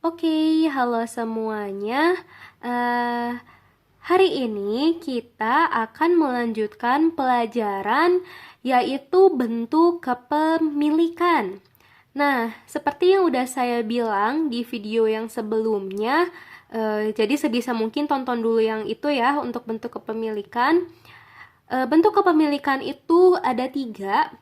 Oke, halo semuanya. Eh, Hari ini kita akan melanjutkan pelajaran yaitu bentuk kepemilikan. Nah, seperti yang udah saya bilang di video yang sebelumnya, jadi sebisa mungkin tonton dulu yang itu ya untuk bentuk kepemilikan. Bentuk kepemilikan itu ada 3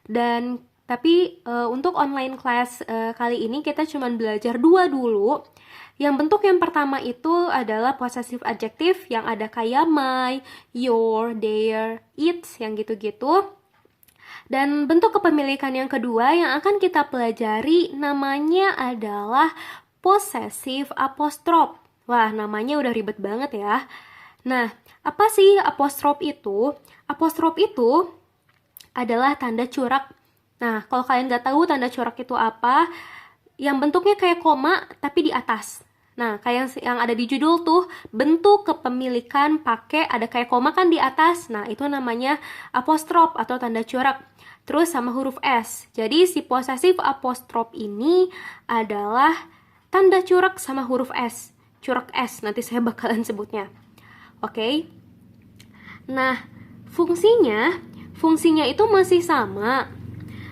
dan tapi untuk online class kali ini kita cuma belajar 2 dulu. Yang bentuk yang pertama itu adalah possessive adjective yang ada kayak my, your, their, its yang gitu-gitu. Dan bentuk kepemilikan yang kedua yang akan kita pelajari namanya adalah possessive apostrophe. Wah, namanya udah ribet banget ya. Nah, apa sih apostrof itu? Apostrof itu adalah tanda corak. Nah, kalau kalian nggak tahu tanda corak itu apa, yang bentuknya kayak koma tapi di atas. Nah, kayak yang ada di judul tuh, bentuk kepemilikan pakai ada kayak koma kan di atas. Nah, itu namanya apostrof atau tanda corak. Terus sama huruf S. Jadi si possessive apostrof ini adalah tanda corak sama huruf S. Corak S, nanti saya bakalan sebutnya. Oke. Nah, fungsinya itu masih sama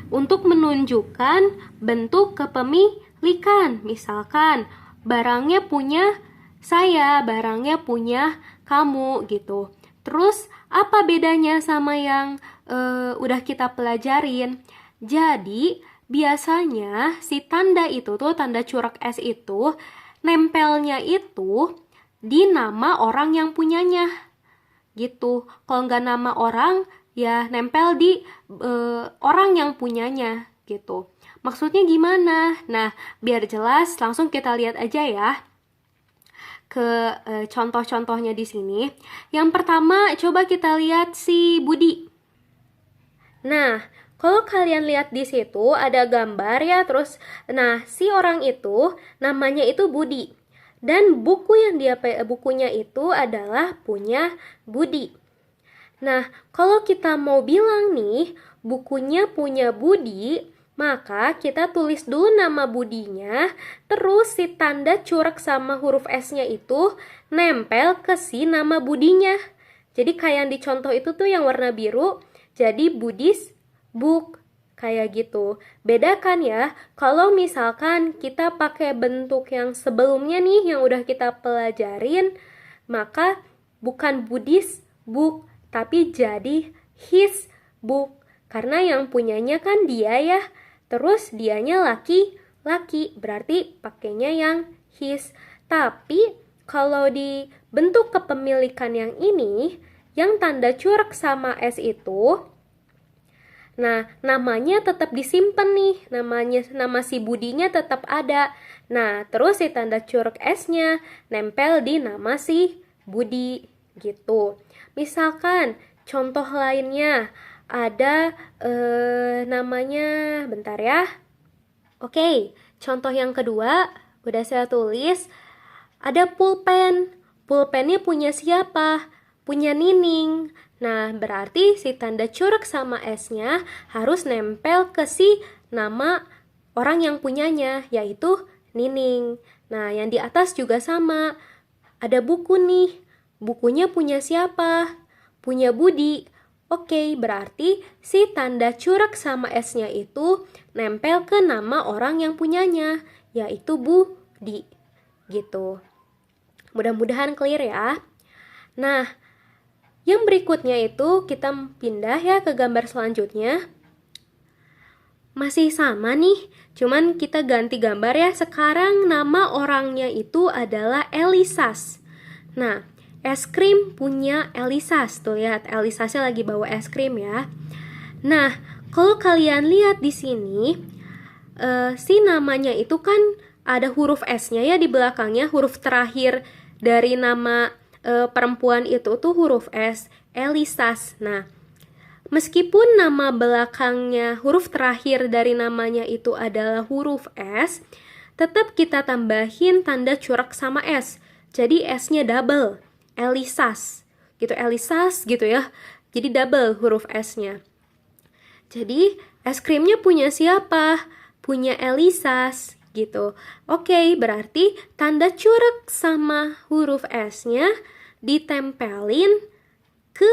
untuk menunjukkan bentuk kepemilikan. Misalkan barangnya punya saya, barangnya punya kamu gitu. Terus apa bedanya sama yang udah kita pelajarin? Jadi biasanya si tanda itu tuh, tanda corak S itu nempelnya itu di nama orang yang punyanya gitu. Kalau nggak nama orang, ya nempel di orang yang punyanya gitu. Maksudnya gimana? Nah, biar jelas langsung kita lihat aja ya ke contoh-contohnya di sini. Yang pertama, coba kita lihat si Budi. Nah, kalau kalian lihat di situ ada gambar ya, terus nah si orang itu namanya itu Budi. Dan bukunya itu adalah punya Budi. Nah, kalau kita mau bilang nih, bukunya punya Budi, maka kita tulis dulu nama Budinya, terus si tanda corak sama huruf S-nya itu nempel ke si nama Budinya. Jadi kayak yang di contoh itu tuh yang warna biru, jadi Budi's book. Kayak gitu. Bedakan ya, kalau misalkan kita pakai bentuk yang sebelumnya nih, yang udah kita pelajarin, maka bukan Budi's book, tapi jadi his book. Karena yang punyanya kan dia ya, terus dianya laki, berarti pakainya yang his. Tapi kalau di bentuk kepemilikan yang ini, yang tanda corak sama S itu, nah, namanya tetap disimpan nih, nama si Budinya tetap ada. Nah, terus si tanda corak S-nya nempel di nama si Budi gitu. Misalkan contoh lainnya ada namanya, bentar ya. Oke, contoh yang kedua udah saya tulis. Ada pulpen. Pulpennya punya siapa? Punya Nining. Nah, berarti si tanda corak sama S-nya harus nempel ke si nama orang yang punyanya, yaitu Nining. Nah, yang di atas juga sama. Ada buku nih. Bukunya punya siapa? Punya Budi. Oke, berarti si tanda corak sama S-nya itu nempel ke nama orang yang punyanya, yaitu Budi. Gitu. Mudah-mudahan clear ya. Nah, yang berikutnya itu kita pindah ya ke gambar selanjutnya. Masih sama nih, cuman kita ganti gambar ya. Sekarang nama orangnya itu adalah Elisas. Nah, es krim punya Elisas. Tuh lihat, Elisasnya lagi bawa es krim ya. Nah, kalau kalian lihat di sini, si namanya itu kan ada huruf S-nya ya di belakangnya, huruf terakhir dari nama perempuan itu tuh huruf S, Elisas. Nah, meskipun nama belakangnya huruf terakhir dari namanya itu adalah huruf S, tetap kita tambahin tanda corak sama S. Jadi S-nya double, Elisas. Gitu, Elisas gitu ya. Jadi double huruf S-nya. Jadi es krimnya punya siapa? Punya Elisas gitu. Oke, berarti tanda curug sama huruf S-nya ditempelin ke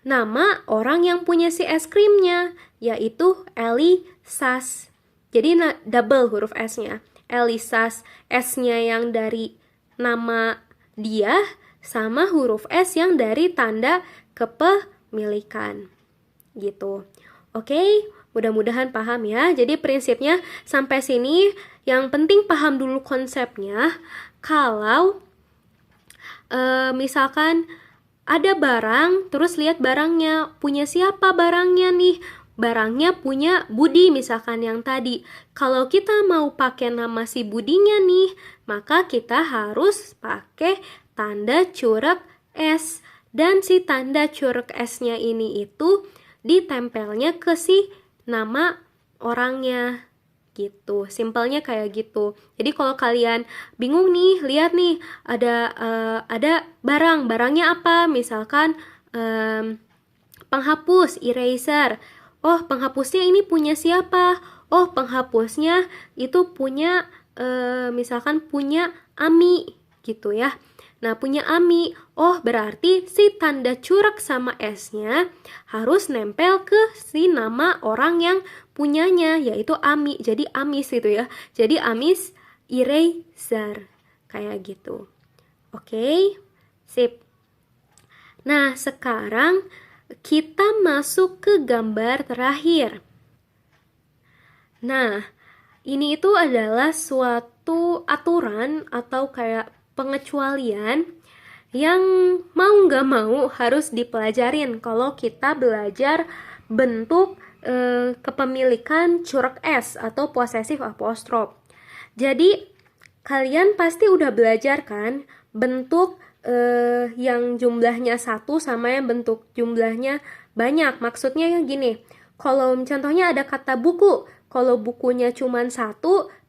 nama orang yang punya si es krimnya, yaitu Elisas. Jadi double huruf S-nya. Elisas, S-nya yang dari nama dia sama huruf S yang dari tanda kepemilikan. Gitu. Oke, mudah-mudahan paham ya. Jadi prinsipnya sampai sini yang penting paham dulu konsepnya. Kalau misalkan ada barang, terus lihat barangnya, punya siapa barangnya nih? Barangnya punya Budi misalkan yang tadi. Kalau kita mau pakai nama si Budinya nih, maka kita harus pakai tanda curug S. Dan si tanda curug S-nya ini itu ditempelnya ke si nama orangnya. Gitu, simpelnya kayak gitu. Jadi kalau kalian bingung nih, lihat nih ada barangnya apa? Misalkan penghapus, eraser. Oh, penghapusnya ini punya siapa? Oh, penghapusnya itu punya misalkan punya Ami gitu ya. Nah, punya Ami. Oh, berarti si tanda curug sama S-nya harus nempel ke si nama orang yang punyanya, yaitu Ami. Jadi Amis gitu ya. Jadi Amis eraser. Kayak gitu. Oke, sip. Nah, sekarang kita masuk ke gambar terakhir. Nah, ini itu adalah suatu aturan atau kayak pengecualian yang mau nggak mau harus dipelajarin kalau kita belajar bentuk kepemilikan curug S atau possessive apostrof. Jadi kalian pasti udah belajar kan bentuk yang jumlahnya 1 sama yang bentuk jumlahnya banyak. Maksudnya yang gini, kalau contohnya ada kata buku, kalau bukunya cuma 1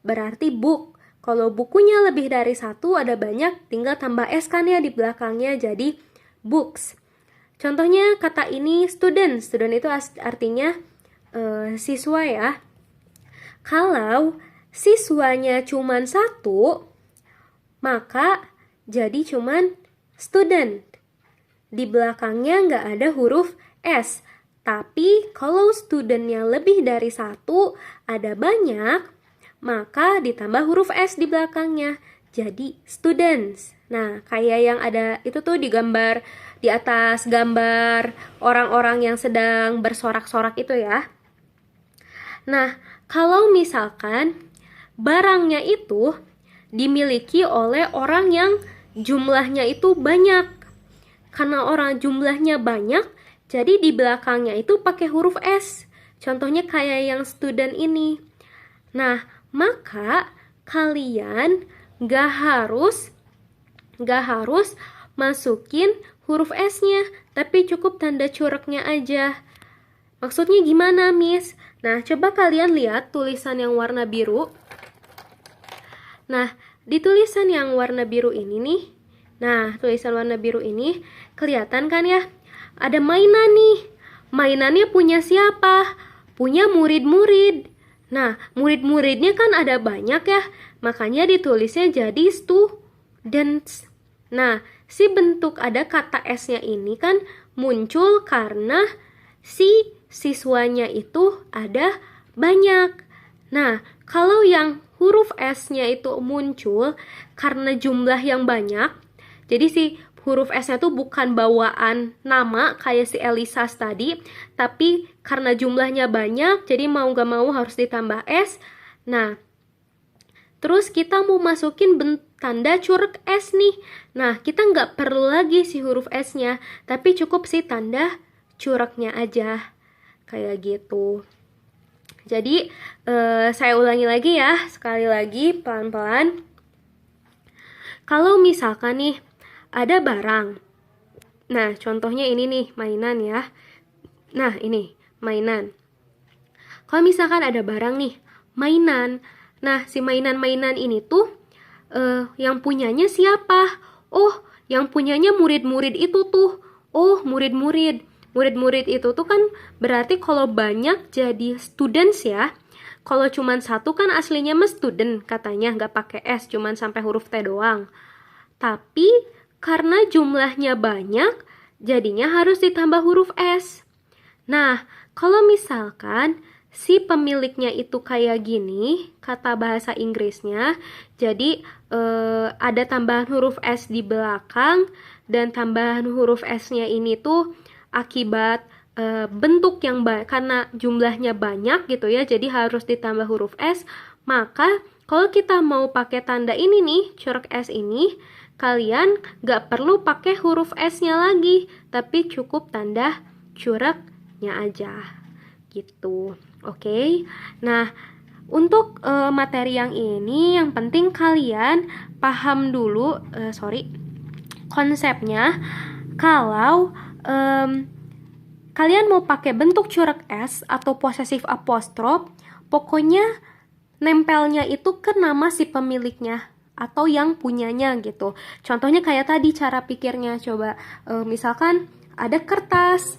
berarti book. Kalau bukunya lebih dari 1 ada banyak, tinggal tambah S kan ya di belakangnya jadi books. Contohnya kata ini student. Student itu artinya siswa ya. Kalau siswanya cuma 1, maka jadi cuman student. Di belakangnya nggak ada huruf S. Tapi kalau studentnya lebih dari 1, ada banyak, maka ditambah huruf S di belakangnya. Jadi students. Nah, kayak yang ada itu tuh di gambar, di atas gambar orang-orang yang sedang bersorak-sorak itu ya. Nah, kalau misalkan barangnya itu dimiliki oleh orang yang jumlahnya itu banyak. Karena orang jumlahnya banyak, jadi di belakangnya itu pakai huruf S. Contohnya kayak yang student ini. Nah, maka kalian gak harus masukin huruf S-nya, tapi cukup tanda curugnya aja. Maksudnya gimana, Miss? Nah, coba kalian lihat tulisan yang warna biru. Nah, di tulisan yang warna biru ini nih, nah, tulisan warna biru ini kelihatan kan ya? Ada mainan nih. Mainannya punya siapa? Punya murid-murid. Nah, murid-muridnya kan ada banyak ya, makanya ditulisnya jadi students. Nah, si bentuk ada kata S-nya ini kan muncul karena si siswanya itu ada banyak. Nah, kalau yang huruf S-nya itu muncul karena jumlah yang banyak, jadi si huruf S-nya tuh bukan bawaan nama kayak si Elisas tadi, tapi karena jumlahnya banyak, jadi mau gak mau harus ditambah S. Nah, terus kita mau masukin tanda curug S nih. Nah, kita nggak perlu lagi si huruf S-nya, tapi cukup si tanda curugnya aja. Kayak gitu. Jadi, saya ulangi lagi ya, sekali lagi, pelan-pelan. Kalau misalkan nih, ada barang. Nah, contohnya ini nih, mainan ya. Nah, ini, mainan. Kalau misalkan ada barang nih, mainan. Nah, si mainan-mainan ini tuh, yang punyanya siapa? Oh, yang punyanya murid-murid itu tuh. Oh, murid-murid. Murid-murid itu tuh kan berarti kalau banyak jadi students ya. Kalau cuman satu kan aslinya mah student katanya, nggak pakai S, cuman sampai huruf T doang. Tapi karena jumlahnya banyak, jadinya harus ditambah huruf S. Nah, kalau misalkan si pemiliknya itu kayak gini, kata bahasa Inggrisnya, jadi ada tambahan huruf S di belakang, dan tambahan huruf S-nya ini tuh akibat bentuk yang karena jumlahnya banyak gitu ya, jadi harus ditambah huruf S. Maka kalau kita mau pakai tanda ini nih, corak S ini, kalian gak perlu pakai huruf S-nya lagi, tapi cukup tanda coraknya aja gitu. Oke. Nah, untuk materi yang ini, yang penting kalian paham dulu konsepnya. Kalau kalian mau pakai bentuk corak S atau possessive apostrof, pokoknya nempelnya itu ke nama si pemiliknya atau yang punyanya gitu. Contohnya kayak tadi cara pikirnya, coba misalkan ada kertas.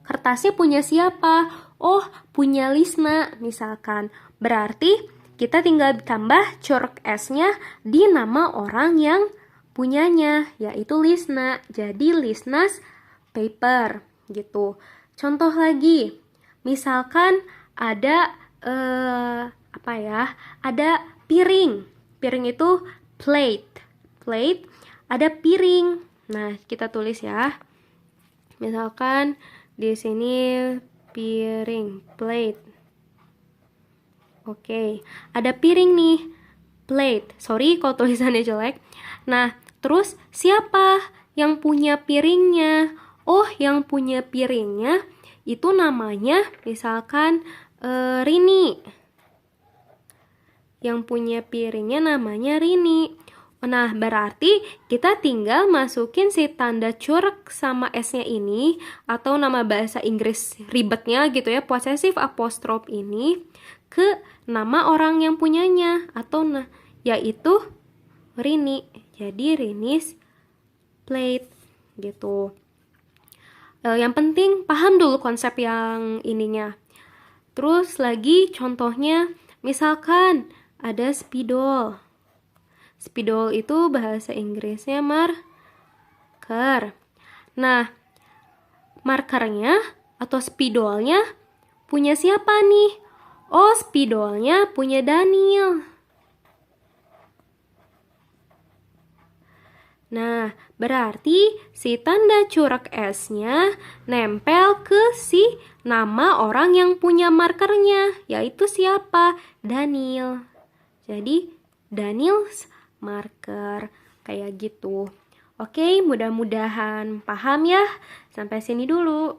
Kertasnya punya siapa? Oh, punya Lisna misalkan. Berarti kita tinggal tambah corak S-nya di nama orang yang punyanya, yaitu Lisna. Jadi Lisna's paper gitu. Contoh lagi, misalkan ada ada piring. Piring itu plate. Plate ada piring. Nah, kita tulis ya. Misalkan di sini piring, plate. Oke, ada piring nih, plate. Sorry kalau tulisannya jelek. Nah, terus siapa yang punya piringnya? Oh, yang punya piringnya itu namanya misalkan Rini. Yang punya piringnya namanya Rini. Nah, berarti kita tinggal masukin si tanda corak sama S-nya ini, atau nama bahasa Inggris ribetnya gitu ya, possessive apostrophe ini, ke nama orang yang punyanya, atau yaitu Rini. Jadi Rini's plate gitu. Yang penting paham dulu konsep yang ininya. Terus lagi contohnya, misalkan ada spidol. Spidol itu bahasa Inggrisnya marker. Nah, markernya atau spidolnya punya siapa nih? Oh, spidolnya punya Daniel. Nah, berarti si tanda corak S-nya nempel ke si nama orang yang punya markernya, yaitu siapa? Daniel. Jadi, Daniel's marker, kayak gitu. Oke, mudah-mudahan paham ya. Sampai sini dulu.